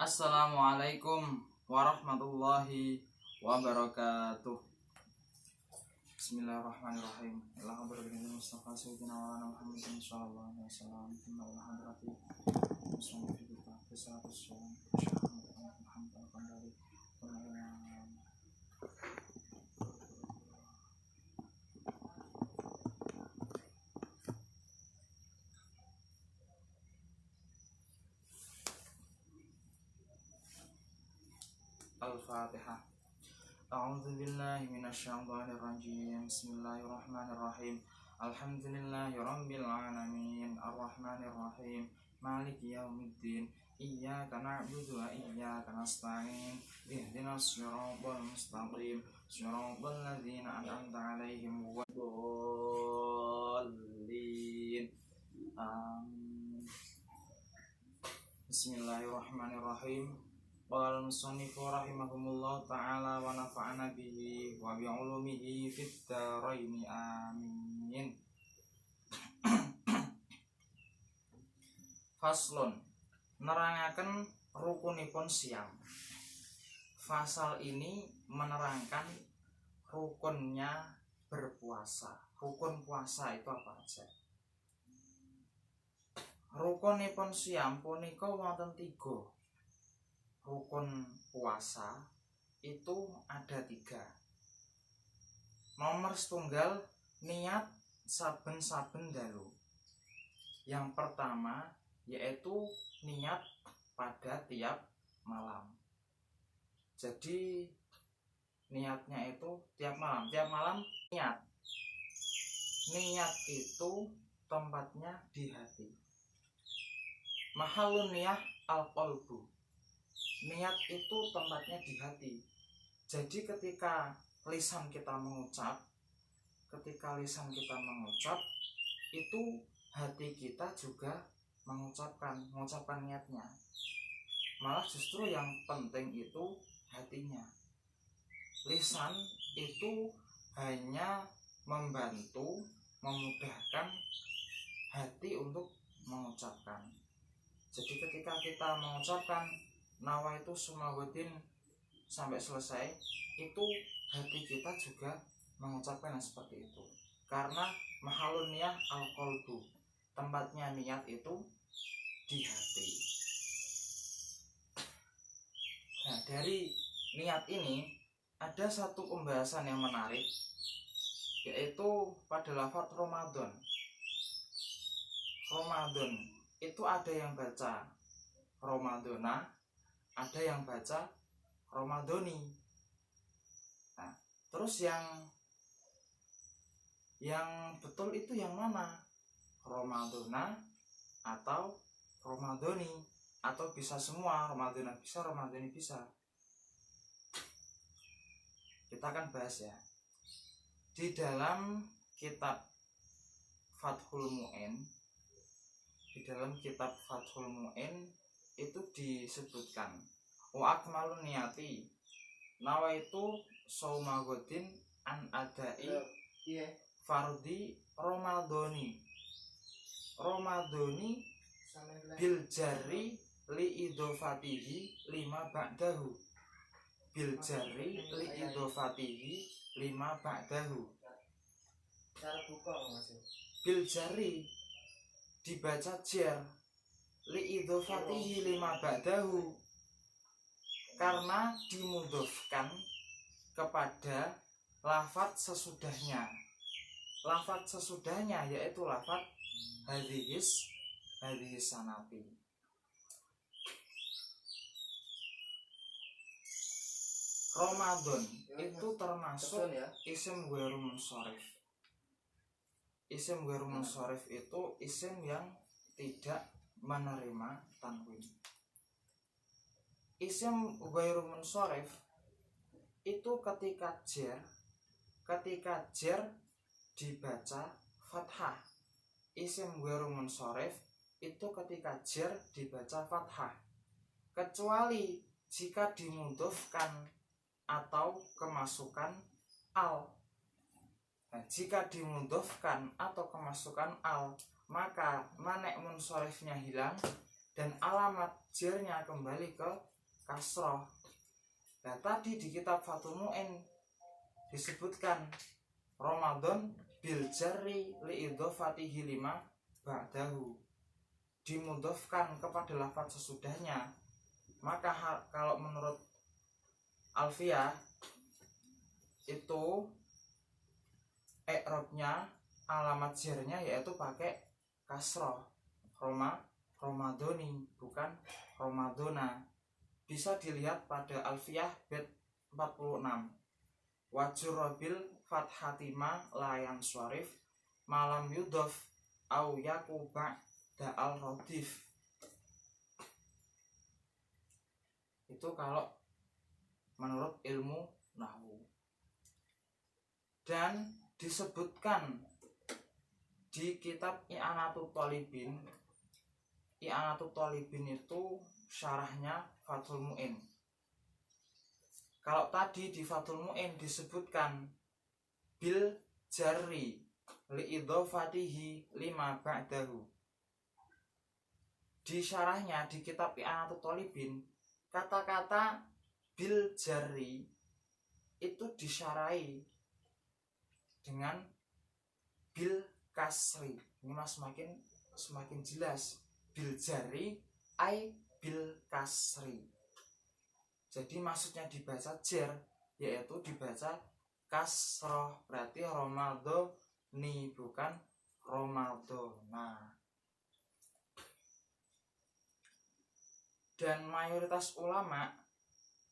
Assalamualaikum warahmatullahi wabarakatuh. Bismillahirrahmanirrahim. Alhamdulillah Mustafa sayyidina wa ala Muhammadin sallallahu alaihi wasallam. Innal hadrati muslimin fi kitab Al-Fatihah. A'udzu billahi minasyaitonir rajim. Bismillahirrahmanirrahim. Alhamdulillahirabbil alamin. Arrahmanir rahim. Maliki yaumiddin. Iyyaka na'budu wa iyyaka nasta'in. Ihdinas siratal mustaqim. Siratal ladzina an'amta 'alaihim ghairil Amin. Bismillahirrahmanirrahim. Qala al-musannifu rahimahumullah ta'ala wa nafa'ana bihi wa bi'ulumihi fid dharain amin. Faslun, nerangaken rukunipun siam. Fasal ini menerangkan rukunnya berpuasa. Rukun puasa itu apa aja? Rukunipun siam punika wonten 3. Rukun puasa itu ada 3. Nomor setunggal, niat saben-saben dalu. Yang pertama yaitu niat pada tiap malam. Jadi niatnya itu tiap malam niat. Niat itu tempatnya di hati. Mahallun niyah al-qalbu. Niat itu tempatnya di hati. Jadi ketika lisan kita mengucap, itu hati kita juga mengucapkan niatnya. Malah justru yang penting itu hatinya. Lisan itu hanya membantu, memudahkan hati untuk mengucapkan. Jadi ketika kita mengucapkan nawa itu sumawatin sampai selesai, itu hati kita juga mengucapkan yang seperti itu. Karena mahalun niyah al-qalbu, tempatnya niat itu di hati. Nah, dari niat ini ada satu pembahasan yang menarik, yaitu pada lafaz Ramadan. Ramadan itu ada yang baca Ramadana, ada yang baca Ramadhani. Nah, terus yang betul itu yang mana? Ramadana atau Ramadhani, atau bisa semua, Ramadana bisa, Ramadhani bisa. Kita akan bahas ya. Di dalam kitab Fathul Mu'in, itu disebutkan wa akmalun niyati nawaitu saumagodin an adai fardi Ramadhani bil jari li idofatihi lima ba'dahu bil jari dibaca jar li'idhofatihi lima ba'dahu, karena dimudhofkan kepada lafadz sesudahnya. Lafadz sesudahnya yaitu lafadz hadhis sanati. Ramadan itu termasuk isim ghairu munsharif. Isim ghairu munsharif itu isim yang tidak menerima tanwin. Isim ghairu munsharif itu ketika jar dibaca fathah. Isim ghairu munsharif itu ketika jar dibaca fathah, kecuali jika dimudhofkan atau kemasukan al. Nah, jika dimudhofkan atau kemasukan al, maka manek munsharifnya hilang dan alamat jarnya kembali ke kasroh. Nah tadi di kitab Fathul Mu'in disebutkan Ramadan bil jarri li idhofatihi lima ba'dahu, dimudhofkan kepada lafaz sesudahnya. Maka kalau menurut Alfiyah itu i'rabnya, alamat jarnya yaitu pakai kasroh, Romadoni bukan Romadona. Bisa dilihat pada Alfiyah bait 46. Wajurabil fathatima layan syarif malam yudhof au yakuba da'al rodif. Itu kalau menurut ilmu nahwu. Dan disebutkan di kitab I'anatut Thalibin. I'anatut Thalibin itu syarahnya Fathul Mu'in. Kalau tadi di Fathul Mu'in disebutkan bil jarri li idhofatihi lima ba'dahu. Di syarahnya di kitab I'anatut Thalibin, kata-kata bil jarri itu disyarahi dengan bil kasri. Ini mas semakin jelas. Bil jarri ai bil kasri. Jadi maksudnya dibaca jar yaitu dibaca kasroh, berarti Romadoni bukan Romadona. Dan mayoritas ulama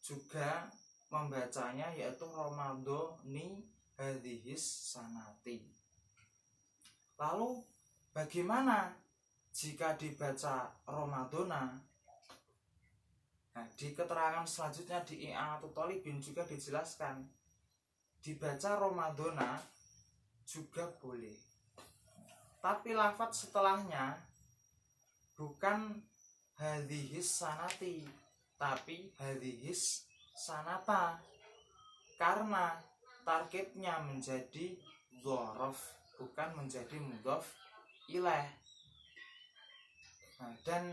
juga membacanya yaitu Romadoni hadhis sanati. Lalu bagaimana jika dibaca Romadona? Nah, di keterangan selanjutnya di I'anatut Thalibin juga dijelaskan dibaca Romadona juga boleh, tapi lafaz setelahnya bukan hadhis sanati tapi hadhis sanata, karena targetnya menjadi dzaraf bukan menjadi mudhof ilaih. Nah, dan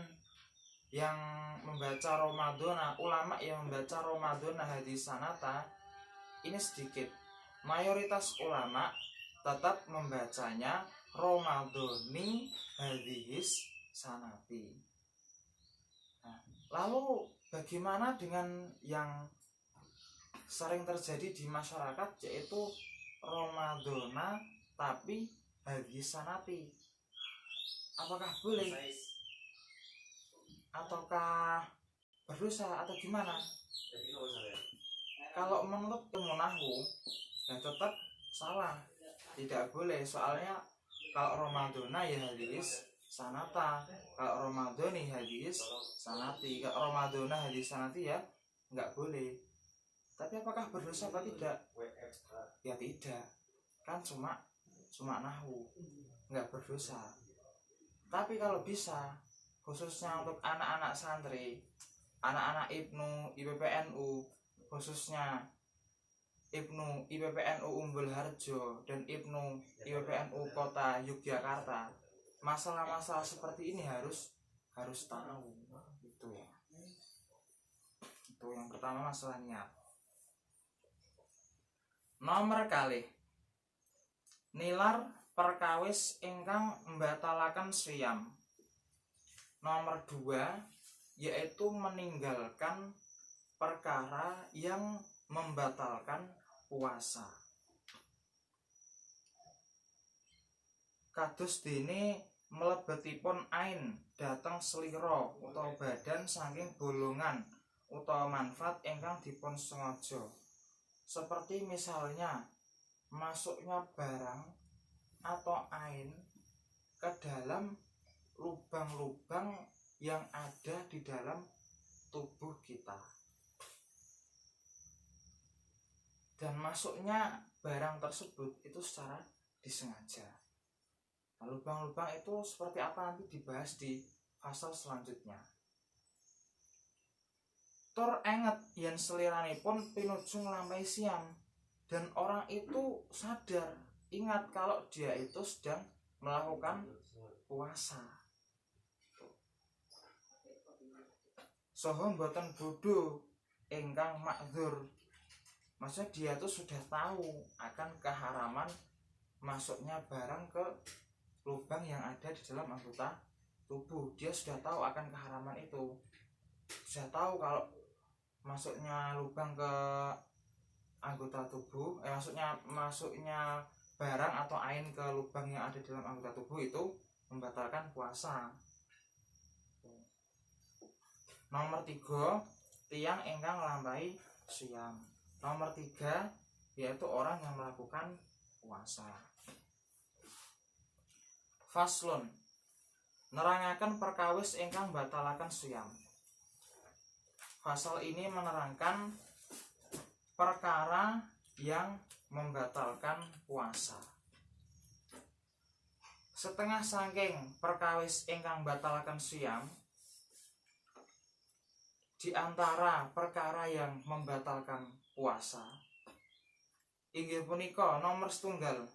yang membaca Romadona, ulama yang membaca Romadona hadis sanata ini sedikit. Mayoritas ulama tetap membacanya Romadoni hadis sanati. Nah, lalu bagaimana dengan yang sering terjadi di masyarakat yaitu Romadona tapi hadis sanati? Apakah boleh? Ataukah berdosa atau gimana? Kalau menurut ilmu nahwu ya tetap salah, tidak boleh. Soalnya kalau Romadona ya hadis sanata, kalau Romadoni hadis sanati. Kalau Romadona hadis sanati ya nggak boleh. Tapi apakah berdosa atau tidak? Ya tidak, kan cuma nahwu, nggak berdosa. Tapi kalau bisa, khususnya untuk anak-anak santri, anak-anak Ibnu IPPNU, khususnya Ibnu IPPNU Umbul Harjo dan Ibnu IPPNU Kota Yogyakarta, masalah-masalah seperti ini harus tahu. Itu ya. Itu yang pertama, masalah niat. Nomor kalih, nilar perkawis ingkang mbatalaken siyam. Nomor 2 yaitu meninggalkan perkara yang membatalkan puasa. Kados dene mlebetipun ain dhateng slira utawa badan saking bolongan utawa manfaat ingkang dipun sengaja. Seperti misalnya masuknya barang atau ain ke dalam lubang-lubang yang ada di dalam tubuh kita, dan masuknya barang tersebut itu secara disengaja. Nah, lubang-lubang itu seperti apa nanti dibahas di pasal selanjutnya. Tur enget yen seliranipun pinuju nglampahi siam, dan orang itu sadar, ingat kalau dia itu sedang melakukan puasa. saha mboten bodho ingkang makdzur. Maksudnya dia tuh sudah tahu akan keharaman masuknya barang ke lubang yang ada di dalam anggota tubuh. Dia sudah tahu akan keharaman itu, sudah tahu kalau masuknya lubang ke anggota tubuh, masuknya barang atau ain ke lubang yang ada di dalam anggota tubuh itu membatalkan puasa. Nomor 3, tiang ingkang nglampahi siyam. Nomor 3 yaitu orang yang melakukan puasa. Faslun, nerangaken perkawis ingkang batalaken siyam. Fasal ini menerangkan perkara yang membatalkan puasa. Setengah saking perkawis ingkang batalaken siyam, di antara perkara yang membatalkan puasa inggih punika nomor setunggal,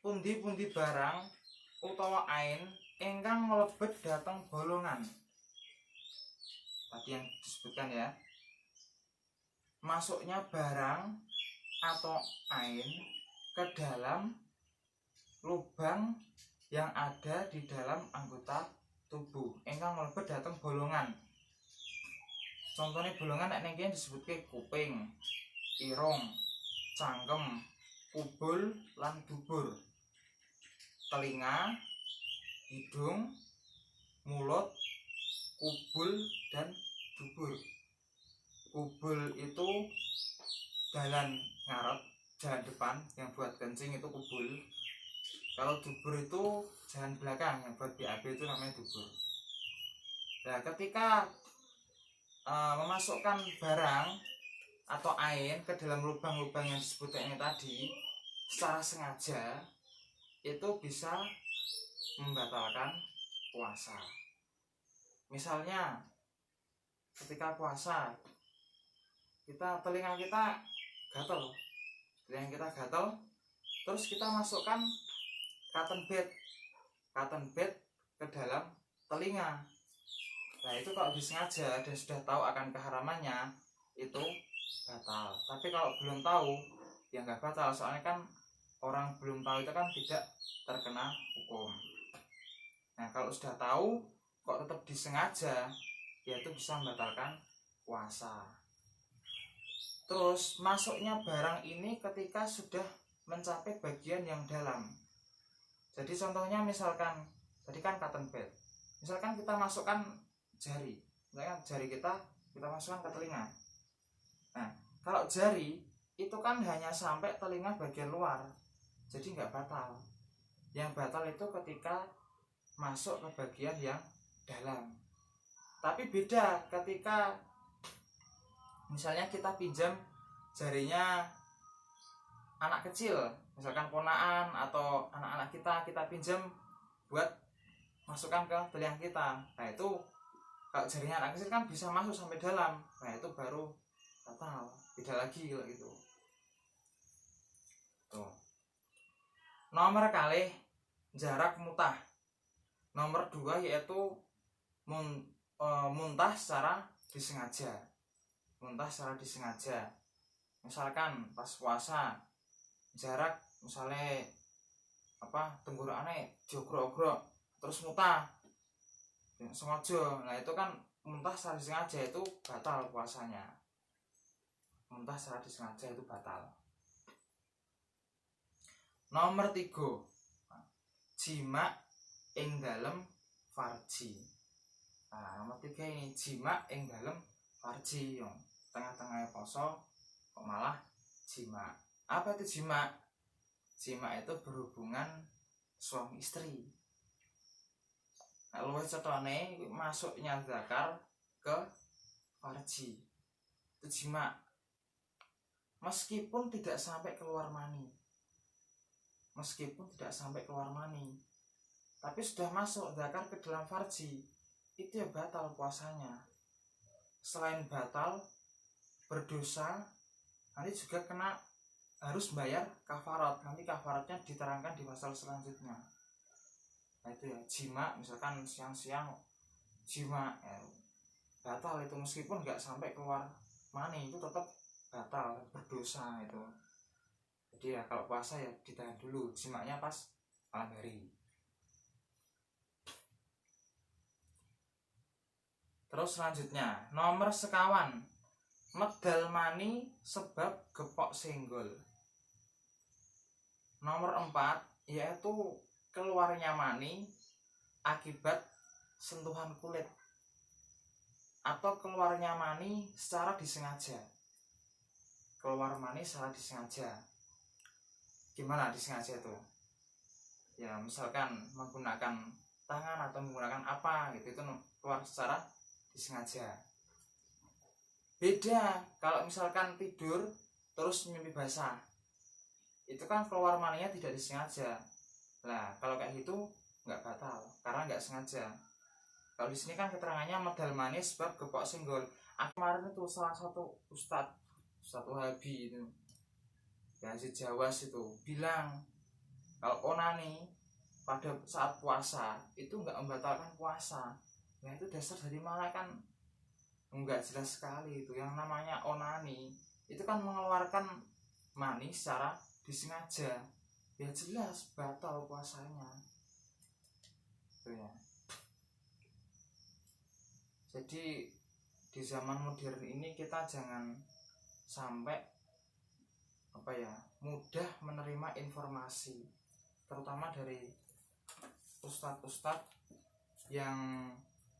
pundi-pundi barang utawa ain ingkang mlebet dhateng bolongan. Tadi yang disebutkan ya, masuknya barang atau ain ke dalam lubang yang ada di dalam anggota tubuh ingkang mlebet dhateng bolongan. Contohnya bolongan nek niki disebutke kuping, irung, cangkem, kubul lan dubur, telinga, hidung, mulut, kubul dan dubur. Kubul itu jalan ngarep, jalan depan yang buat kencing itu kubul. Kalau dubur itu jalan belakang yang buat BAB itu namanya dubur. Nah, ketika memasukkan barang atau ain ke dalam lubang-lubang yang disebut ini tadi secara sengaja, itu bisa membatalkan puasa. Misalnya ketika puasa telinga kita gatel, terus kita masukkan cotton bed ke dalam telinga. Nah itu kalau disengaja dan sudah tahu akan keharamannya itu batal. Tapi kalau belum tahu ya nggak batal, soalnya kan orang belum tahu itu kan tidak terkena hukum. Nah kalau sudah tahu kok tetap disengaja, ya itu bisa membatalkan puasa. Terus masuknya barang ini ketika sudah mencapai bagian yang dalam. Jadi contohnya misalkan tadi kan cotton bed, misalkan kita masukkan jari, misalkan jari kita masukkan ke telinga. Nah kalau jari itu kan hanya sampai telinga bagian luar, jadi nggak batal. Yang batal itu ketika masuk ke bagian yang dalam. Tapi beda ketika misalnya kita pinjam jarinya anak kecil, misalkan ponaan atau anak-anak kita pinjam buat masukkan ke telinga kita. Nah itu kalau jarinya anak kecil kan bisa masuk sampai dalam, nah itu baru batal. Beda lagi kalau gitu. Tuh. Nomor kalih jarak mutah. Nomor 2 yaitu muntah secara disengaja. Misalkan pas puasa jarak misalnya tenggorokannya jogrok-grok terus muntah sengaja. Nah itu kan muntah secara disengaja itu batal puasanya. Muntah secara disengaja itu batal. Nomor 3, jima ing dalem farji. Nah, nomor 3 ini jima ing dalem farji. Yang tengah-tengahnya poso kok malah jima. Apa itu jima? Jima itu berhubungan suami istri. Nah, luwih cetone masuknya zakar ke farji itu jima, meskipun tidak sampai keluar mani, tapi sudah masuk zakar ke dalam farji, itu ya batal puasanya. Selain batal, berdosa, nanti juga harus bayar kafarat. Nanti kafaratnya diterangkan di pasal selanjutnya. Nah itu ya jima, misalkan siang-siang jima ya, batal itu, meskipun nggak sampai keluar mani itu tetap batal, berdosa itu. Jadi ya kalau puasa ya ditahan dulu, simaknya pas malam hari. Terus selanjutnya nomor sekawan, medal mani sebab gepok senggol. Nomor 4 yaitu keluarnya mani akibat sentuhan kulit atau keluarnya mani secara disengaja. Keluar mani secara disengaja. Gimana disengaja itu? Ya misalkan menggunakan tangan atau menggunakan apa gitu, itu keluar secara disengaja. Beda kalau misalkan tidur terus mimpi basah, itu kan keluar maninya tidak disengaja. Nah kalau kayak gitu nggak batal karena nggak sengaja. Kalau di sini kan keterangannya medal mani sebab gepok senggol. Kemarin itu salah satu ustadz Wahabi itu, ya si Jawas itu bilang kalau onani pada saat puasa itu nggak membatalkan puasa. Nah itu dasar dari mana kan nggak jelas sekali itu. Yang namanya onani itu kan mengeluarkan mani secara disengaja, ya jelas batal puasanya itu ya. Jadi di zaman modern ini kita jangan sampai mudah menerima informasi, terutama dari ustadz-ustadz yang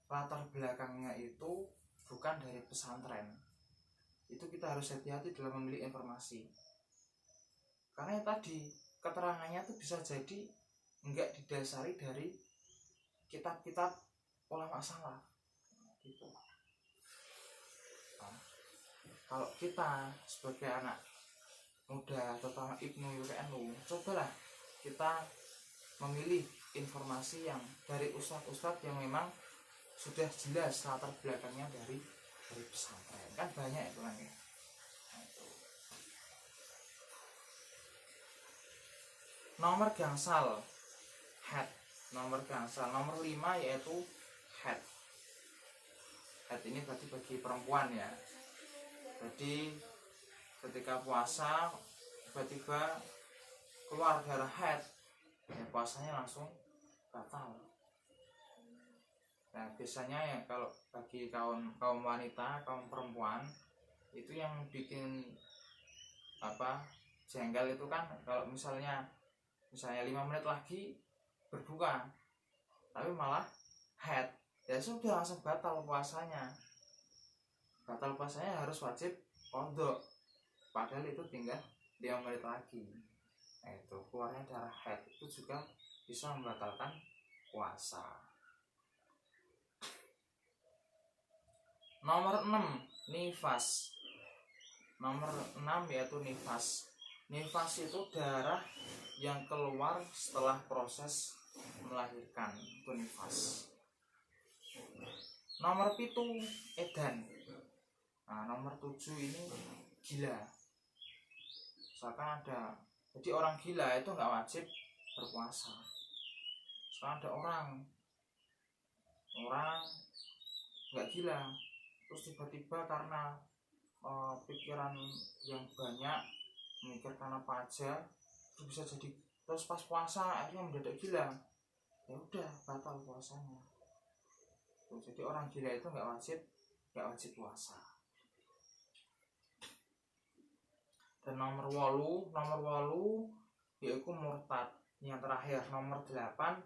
latar belakangnya itu bukan dari pesantren. Itu kita harus hati-hati dalam memilih informasi, karena ya tadi keterangannya itu bisa jadi enggak didasari dari kitab-kitab ulama salaf gitu. Nah, kalau kita sebagai anak muda, terutama Ibnu UPNU, cobalah kita memilih informasi yang dari ustadz-ustadz yang memang sudah jelas latar belakangnya dari pesantren. Kan banyak itu kan ya. Nomor gangsal head. Nomor gangsal nomor 5 yaitu head. Head ini berarti bagi perempuan ya. Jadi ketika puasa tiba-tiba keluar darah head, ya puasanya langsung batal. Nah biasanya ya kalau bagi kaum wanita, kaum perempuan itu yang bikin jengkel itu kan kalau misalnya 5 menit lagi berbuka tapi malah head, ya sudah langsung batal puasanya. Batal puasanya harus wajib qadha, padahal itu tinggal 5 menit lagi. Nah itu keluarnya darah head itu juga bisa membatalkan puasa. Nomor 6 nifas. Nomor 6 yaitu nifas. Nifas itu darah yang keluar setelah proses melahirkan, itu nifas. Nomor 7 edan. Nah nomor 7 ini gila. Misalkan jadi orang gila itu nggak wajib berpuasa. Misalkan ada orang nggak gila, terus tiba-tiba karena pikiran yang banyak, memikirkan apa aja, itu bisa jadi terus pas puasa akhirnya mendadak gila, ya udah batal puasanya. Jadi orang gila itu nggak wajib puasa. Dan nomor 8 yaitu murtad. Yang terakhir nomor 8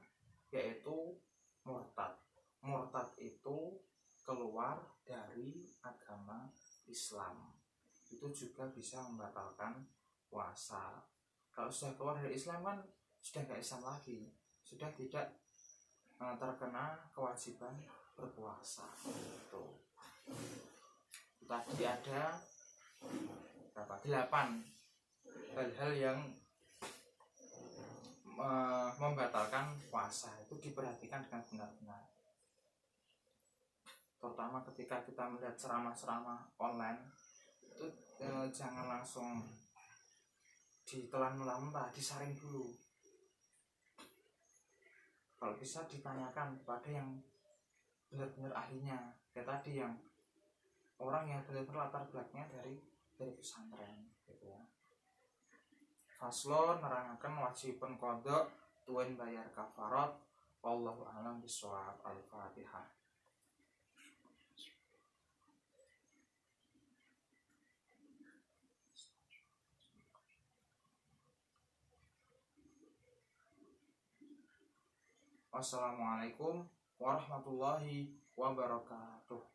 yaitu murtad. Murtad itu keluar dari agama Islam, itu juga bisa membatalkan puasa. Kalau sudah keluar dari Islam kan sudah nggak Islam lagi, sudah tidak terkena kewajiban berpuasa. Itu tadi ada 8 hal-hal yang membatalkan puasa. Itu diperhatikan dengan benar-benar, terutama ketika kita melihat ceramah-ceramah online itu jangan langsung ditelan mentah-mentah, disaring dulu. Kalau bisa ditanyakan kepada yang benar-benar ahlinya, kayak tadi yang orang yang benar-benar latar belakangnya dari pesantren gitu ya. Faslon nerangaken wajibun qada tuwin bayar kafarat. Wallahu a'lam bishawab. Al-Fatihah. Wassalamualaikum warahmatullahi wabarakatuh.